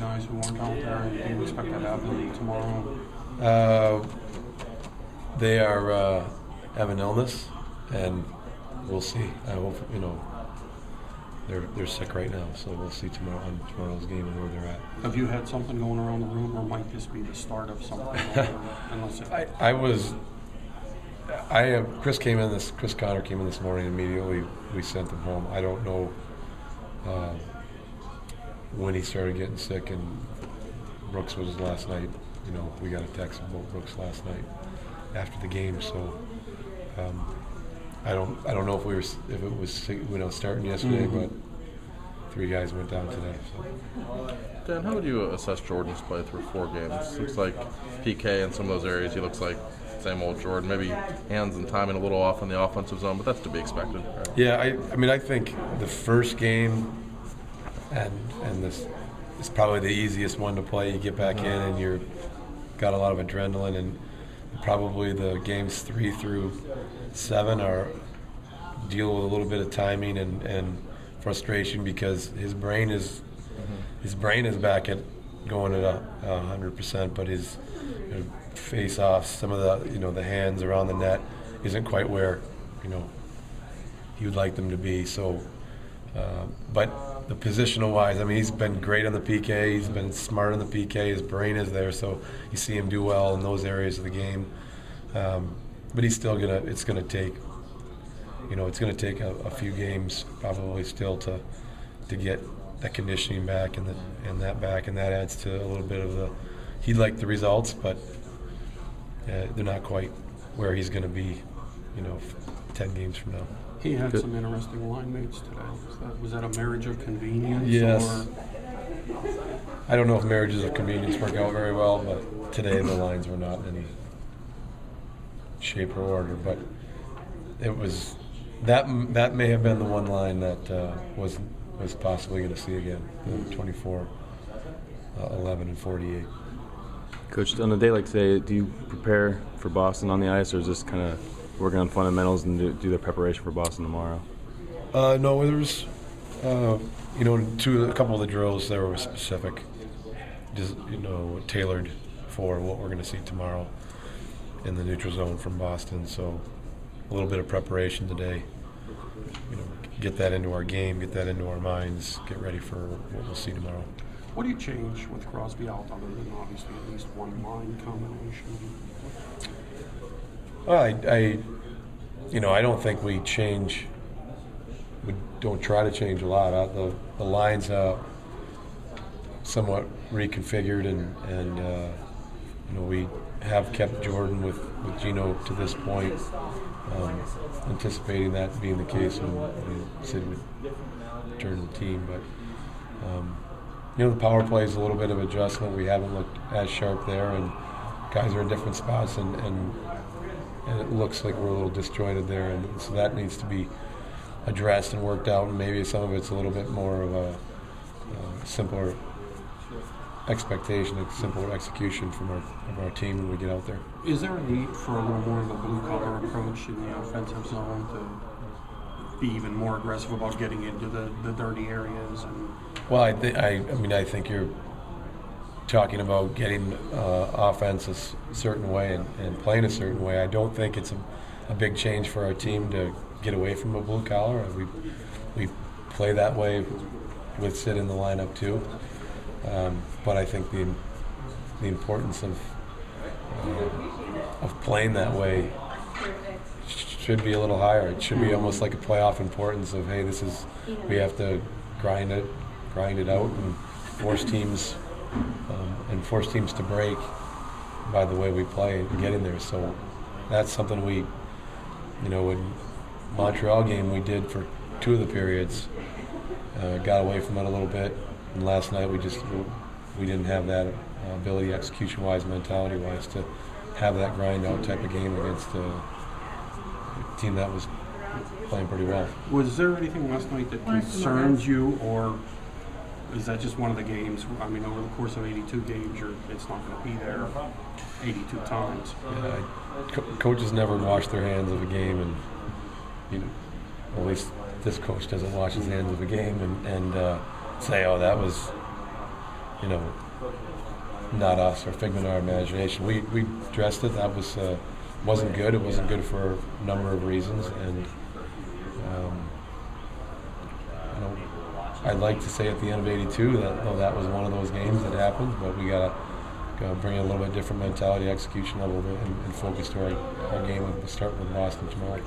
guys who aren't out there? Do you expect to have them tomorrow? They are have an illness, and we'll see. I hope they're sick right now, so we'll see tomorrow's game and where they're at. Have you had something going around the room, or might this be the start of something? Chris Connor came in this morning. Immediately we sent him home. I don't know when he started getting sick, and Brooks was last night. We got a text about Brooks last night after the game. So I don't know if it was starting yesterday, but 3 guys went down today. So. Dan, how would you assess Jordan's play through 4 games? Looks like PK in some of those areas, he looks like same old Jordan. Maybe hands and timing a little off in the offensive zone, but that's to be expected. Right? Yeah, I think the first game and this is probably the easiest one to play. You get back in and you're got a lot of adrenaline, and probably the games 3 through 7 are deal with a little bit of timing and frustration because his brain is back at going at 100%, but his face-offs, some of the hands around the net isn't quite where he would like them to be. So, but the positional wise, he's been great on the PK. He's been smart on the PK. His brain is there, so you see him do well in those areas of the game. But he's still it's gonna take a few games probably still to get that conditioning back and that adds to a little bit of the. He'd like the results, but they're not quite where he's going to be, 10 games from now. He had some interesting line mates today. Was that a marriage of convenience? Yes. Or? I don't know if marriages of convenience work out very well, but today the lines were not in any shape or order. But it was that may have been the one line that was possibly going to see again. 24, 11, and 48. Coach, on a day like today, do you prepare for Boston on the ice, or is this kind of working on fundamentals and do the preparation for Boston tomorrow? No, there was, a couple of the drills that were specific, just tailored for what we're going to see tomorrow in the neutral zone from Boston. So a little bit of preparation today. Get that into our game, get that into our minds, get ready for what we'll see tomorrow. What do you change with Crosby out other than obviously at least one line combination? Well, I don't think we change. We don't try to change a lot. The lines somewhat reconfigured, and we have kept Jordan with Gino to this point, anticipating that being the case when Sid would return to the team. But the power play is a little bit of adjustment. We haven't looked as sharp there, and guys are in different spots, and it looks like we're a little disjointed there, and so that needs to be addressed and worked out, and maybe some of it's a little bit more of a simpler expectation, a simpler execution from our team when we get out there. Is there a need for a little more of a blue-collar approach in the offensive zone to be even more aggressive about getting into the dirty areas? Well, I think you're talking about getting offense a certain way and playing a certain way. I don't think it's a big change for our team to get away from a blue collar. We play that way with Sid in the lineup too. But I think the importance of playing that way should be a little higher. It should be almost like a playoff importance of, hey, we have to grind it out and force teams to break by the way we play and get in there. So that's something we, in Montreal game we did for 2 of the periods, got away from it a little bit, and last night we didn't have that ability, execution-wise, mentality-wise, to have that grind-out type of game against a team that was playing pretty well. Was there anything last night that concerns you, or is that just one of the games? Over the course of 82 games, it's not going to be there 82 times. Yeah, coaches never wash their hands of a game, and at least this coach doesn't wash his hands of a game and say, oh, that was not us or figment of our imagination. We dressed it. That was wasn't good. It wasn't good for a number of reasons, and I'd like to say at the end of '82 that that was one of those games that happened, but we gotta bring a little bit different mentality, execution level, and focus to our game. We'll start with Boston tomorrow.